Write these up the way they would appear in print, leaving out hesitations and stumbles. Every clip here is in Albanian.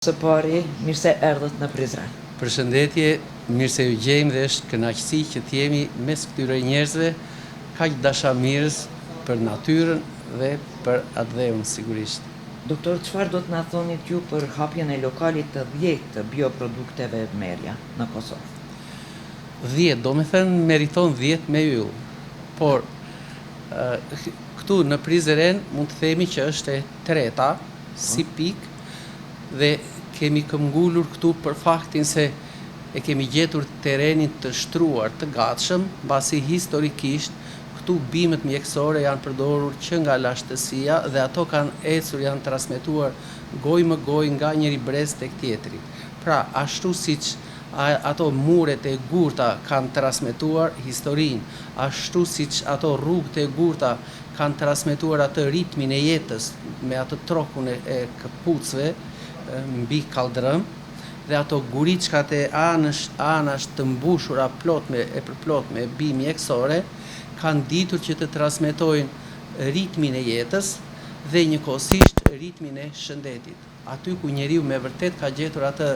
Së pari, mirë se erdhët në Prizren. Përshëndetje, mirë se ju gjejmë dhe është kënaqësi që t'jemi mes këtyre njerëzve kaq dashamirës për natyrën dhe për atë dheun sigurisht. Doktor, çfarë do të na thonit ju për hapjen e lokalit të 10 të bioprodukteve Merja në Kosovë? 10, do me thënë meriton 10 me yll, por këtu në Prizren mund të themi që është e treta si pikë dhe kemi këmbgulur këtu për faktin se e kemi gjetur terrenin të shtruar, të gatshëm, mbasi historikisht këtu bimët mjekësore janë përdorur që nga lashtësia dhe ato kanë ecur, janë transmetuar gojë më gojë nga njëri brez tek tjetri. Pra, ashtu siç ato muret e gurta kanë transmetuar historinë, ashtu siç ato rrugët e gurta kanë transmetuar atë ritmin e jetës me atë trokun e këpucëve mbi kaldrëm, dhe ato guriçkat e anash të mbushura përplot me bimë mjekësore kanë ditur që të transmetojnë ritmin e jetës dhe njëkohësisht ritmin e shëndetit. Aty ku njeriu me vërtet ka gjetur atë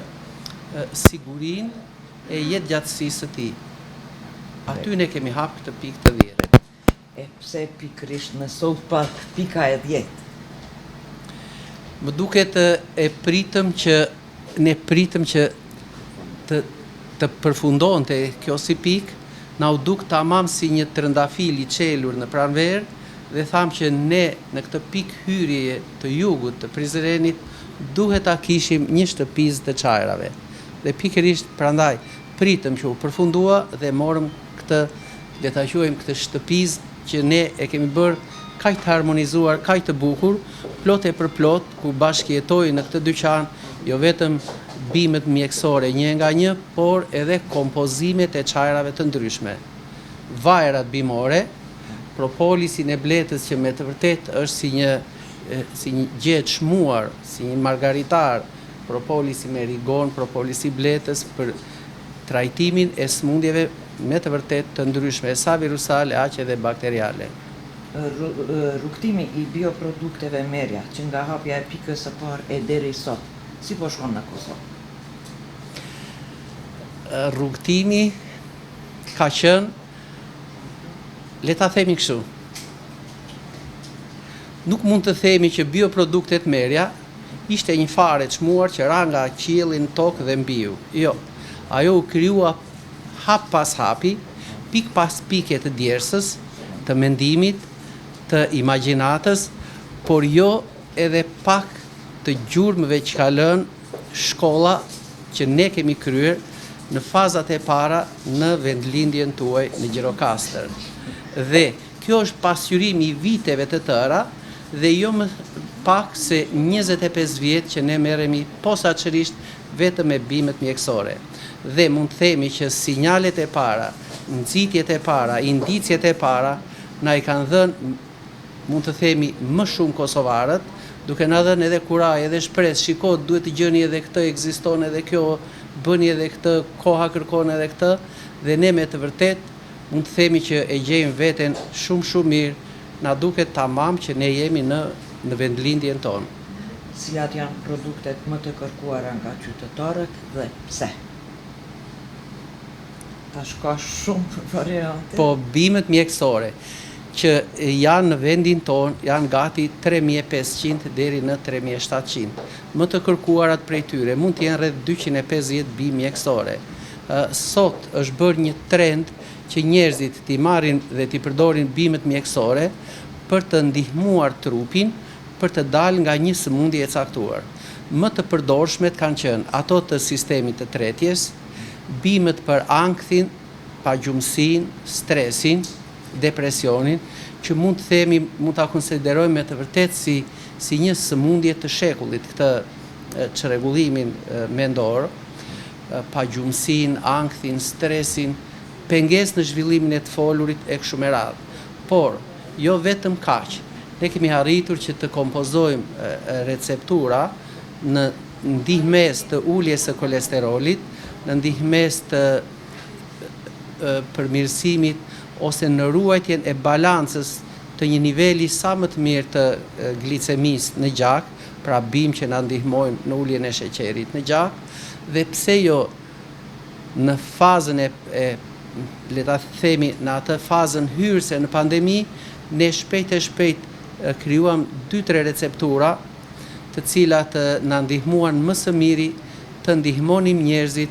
sigurinë e jetëgjatësisë së tij. Aty ne kemi hapur këtë pikë të 10. E pse pikërisht në South Park pika e 10? Më duket ne pritëm që të përfundonte kjo si pikë, na u duk tamam si një trëndafil i çelur në pranverë dhe thamë që ne në këtë pikë hyrje të jugut të Prizrenit duhet ta kishim një shtëpizë të çajrave. Dhe pikërisht prandaj pritëm që u përfundua dhe morëm këtë, le ta quajmë këtë shtëpizë që ne e kemi bërë kaq të harmonizuar, kaq të bukur, plot e për plot, ku bashkëjetojnë në këtë dyqan jo vetëm bimët mjekësore një nga një, por edhe kompozimet e çajrave të ndryshme. Vajrat bimore, propolisin e bletës që me të vërtet është si një gjë e çmuar, si një margaritar, propolisi me rigon, propolisi bletës për trajtimin e smundjeve me të vërtet të ndryshme, sa virusale, aq edhe bakteriale. Rrugtimi i bioprodukteve Merja, që nga hapja e pikës së parë e deri sot, si po shkon në Kosovë? Rrugtimi ka qenë, le ta themi kështu. Nuk mund të themi që bioproduktet Merja ishte një fare çmuar që ra nga qielli në tokë dhe mbiu. Jo, ajo u krijua hap pas hapi, pik pas pike të djersës, të mendimit, të imagjinatës, por jo edhe pak të gjurmëve që ka lënë shkolla që ne kemi kryer në fazat e para në vendlindjen tuaj në Gjirokastër. Dhe kjo është pasqyrimi i viteve të tëra dhe jo më pak se 25 vjet që ne merremi posaçërisht vetëm me bimët mjekësore. Dhe mund të themi që sinjalet e para, nxitjet e para, indicjet e para na i kanë dhënë, mund të themi, më shumë kosovarët, duke na dhënë edhe kuraj, edhe shpresë, shiko, duhet të gjeni edhe këtë, ekziston edhe kjo, bëni edhe këtë, koha kërkon edhe këtë, dhe ne me të vërtet mund të themi që e gjejmë veten shumë mirë, na duket tamam që ne jemi në vendlindjen tonë. Cilat janë produktet më të kërkuara nga qytetarët dhe pse? Tash ka shumë variante. Po bimët mjekësore që janë në vendin tonë janë gati 3500 deri në 3700. Më të kërkuarat prej tyre mund të jenë rreth 250 bimë mjekësore. Sot është bërë një trend që njerëzit t'i marrin dhe t'i përdorin bimët mjekësore për të ndihmuar trupin për të dalë nga një sëmundje e caktuar. Më të përdorshmet kanë qenë ato të sistemit të tretjes, bimët për ankthin, pagjumsinë, stresin, depresionin, që mund të themi, mund ta konsiderojmë me të vërtet si një sëmundje të shekullit, këtë çrregullimin mendor, pagjumsinë, ankthin, stresin, pengesë në zhvillimin e të folurit e kështu me radhë. Por jo vetëm kaq, ne kemi arritur që të kompozojmë receptura në ndihmes të uljes së kolesterolit, në ndihmes të përmirësimit ose në ruajtjen e balancës të një niveli sa më të mirë të glicemisë në gjak, pra bimë që na ndihmojnë në uljen e sheqerit në gjak, dhe pse jo në fazën le ta themi në atë fazën hyrëse në pandemi, ne shpejt krijuam 2-3 receptura të cilat na ndihmuan më së miri të ndihmonim njerëzit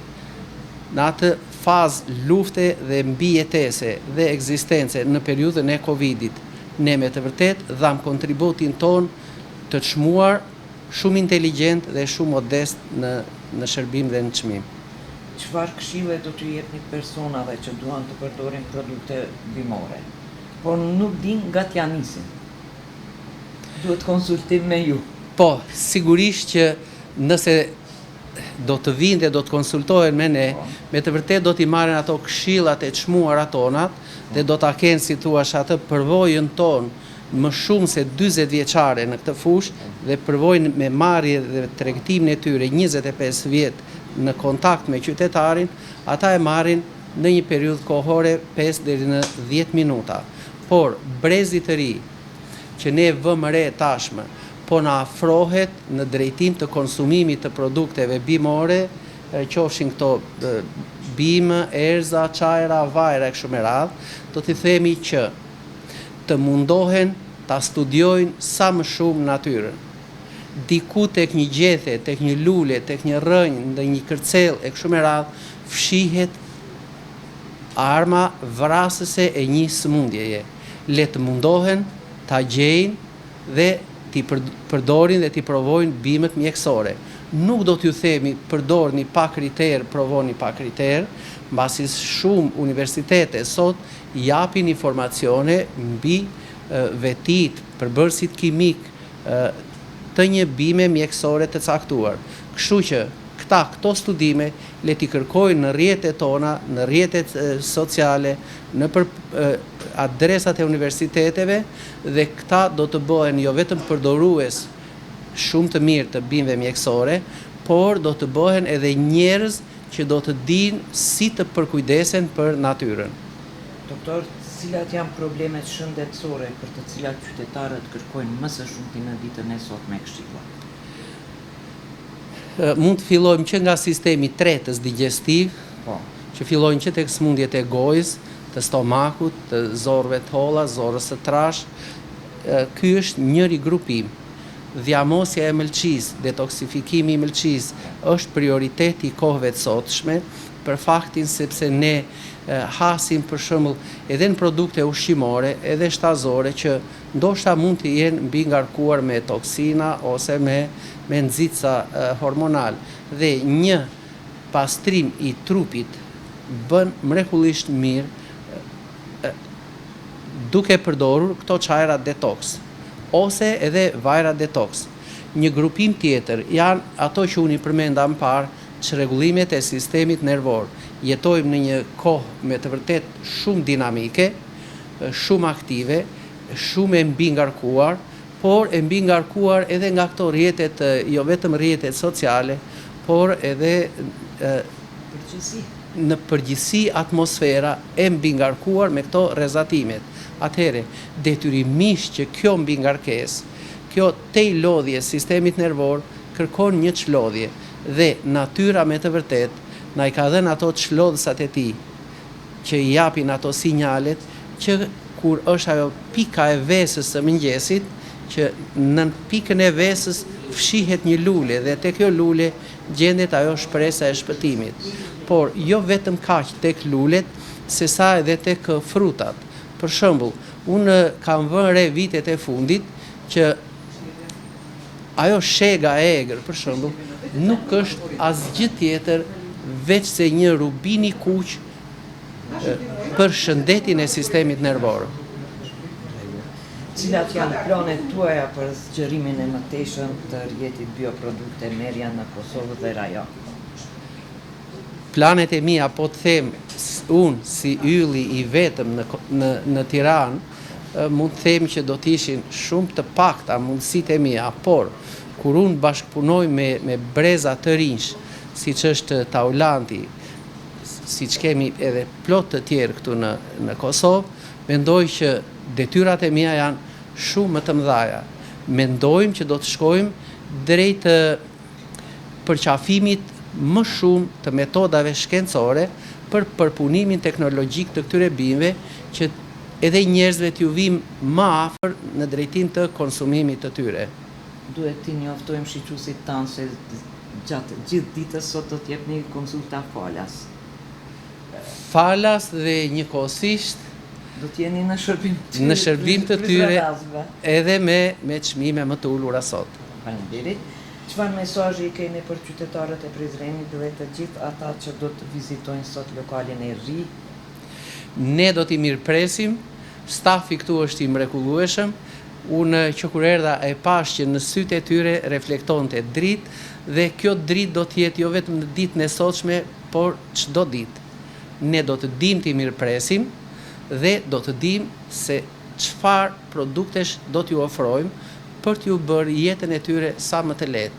në atë fazë lufte dhe mbijetese dhe ekzistence në periudhën e Covidit. Ne me të vërtet dham kontributin ton të çmuar, shumë inteligjent dhe shumë modest në shërbim dhe në çmim. Çfarë këshille do t'ju jepni personave që duan të përdorin produkte bimore, por nuk din nga t'ja nisin? Duhet konsultim me ju. Po, sigurisht që nëse do të vinë dhe do të konsultohen me ne, me të vërtet do t'i marrin ato këshillat e çmuara tonat dhe do ta kenë, si thua, atë përvojën tonë më shumë se 40 vjeçare në këtë fushë dhe përvojnë me marrje dhe tregtimin e tyre 25 vjet në kontakt me qytetarin, ata e marrin në një periudhë kohore 5 deri në 10 minuta. Por brezi të ri që ne vëmë re tashmë, po na afrohet në drejtim të konsumimit të produkteve bimore, qofshin këto bimë, erza, çajra, vajra e kështu me radhë, do t'i themi që të mundohen ta studiojnë sa më shumë natyrën. Diku tek një gjethe, tek një lule, tek një rrënjë, ndë një kërcel e kështu me radhë, fshihet arma vrasëse e një sëmundjeje. Le të mundohen ta gjejnë dhe t'i përdorin dhe t'i provojnë bimët mjekësore. Nuk do t'ju themi përdorni pa kriter, provoni pa kriter, mbasi shumë universitete sot japin informacione mbi vetit, përbërësit kimik të një bime mjekësore të caktuar. Kështu që këto studime le t'i kërkojnë në rrjetet tona, në rrjetet sociale, në adresat e universiteteve, dhe këta do të bëhen jo vetëm përdorues shumë të mirë të bimëve mjekësore, por do të bëhen edhe njerëz që do të dinë si të përkujdesen për natyrën. Doktor, cilat janë problemet shëndetësore për të cilat qytetarët kërkojnë më së shumti në ditën e sotme këshilla? Mund të fillojmë që nga sistemi tretës digestiv, që fillojnë që tek sëmundjet e gojës, të stomakut, të zorëve të holla, zorës së trash. Ky është njëri grupim. Dhjamosja e mëlçisë, detoksifikimi i mëlçisë është prioriteti i kohëve të sotshme, për faktin sepse ne hasim për shembull edhe në produkte ushqimore, edhe shtazore që ndoshta mund të jenë mbi ngarkuar me toksina ose me nxitsa hormonal, dhe një pastrim i trupit bën mrekullisht mirë duke përdorur këto çajra detox ose edhe vajra detox. Një grupim tjetër janë ato që unë i përmenda më parë, çrregullimet e sistemit nervor. Jetojmë në një kohë me të vërtet shumë dinamike, shumë aktive, shumë e mbi ngarkuar, por e mbi ngarkuar edhe nga këto rrjetet, jo vetëm rrjetet sociale, por edhe në përgjithësi atmosfera e mbi ngarkuar me këto rrezatimet. Atëherë, detyrimisht që kjo mbi ngarkesë, kjo tej lodhje sistemit nervor kërkon një çlodhje, dhe natyra me të vërtet na i ka dhënë ato çlodhësat e tij që i japin ato sinjalet që kur është ajo pika e vesës së mëngjesit, që në pikën e vesës fshihet një lule dhe te kjo lule gjendet ajo shpresa e shpëtimit. Por jo vetëm kaq tek lulet, sesa edhe tek frutat. Për shembull, unë kam vënë re vitet e fundit që ajo shega e egër, për shembull, nuk është asgjë tjetër veç se një rubin i kuq për shëndetin e sistemit nervor. Cilat janë planet tuaja për zgjerimin e mëtejshëm të rrjetit bioprodukte merja në Kosovë dhe rajon? Planet e mia, po të them unë si ylli i vetëm në Tiranë, mund të them që do të ishin shumë të pakta mundësitë e mia, por kur unë bashkëpunoj me breza të rinj, siç është Taulanti, siç kemi edhe plot të tjerë këtu në Kosovë, mendoj që detyrat e mia janë shumë më të mëdha. Mendojmë që do të shkojmë drejt përqafimit më shumë të metodave shkencore për përpunimin teknologjik të këtyre bimëve që edhe njerëzve t'ju vim më afër në drejtim të konsumimit të tyre. Duhet t'i njoftojmë shiquesit tanë se gjatë gjithë ditës sot do t'jep një konsulta falas. Falas dhe njëkohësisht Do t'jeni në shërbim të tyre edhe me çmime më të ulura sot. Faleminderit. Çfarë mesazhi keni për qytetarët e Prizrenit dhe të gjithë ata që do të vizitojnë sot lokalin e ri? Ne do t'i mirëpresim, stafi këtu është i mrekullueshëm. Unë që kur erdha e pash që në sytë e tyre reflektonte dritë dhe kjo dritë do t'jetë jo vetëm në ditën e sotshme, por çdo ditë. Ne do të dim t'i mirëpresim dhe do të dim se çfarë produktesh do t'ju ofrojmë për t'ju bërë jetën e tyre sa më të lehtë.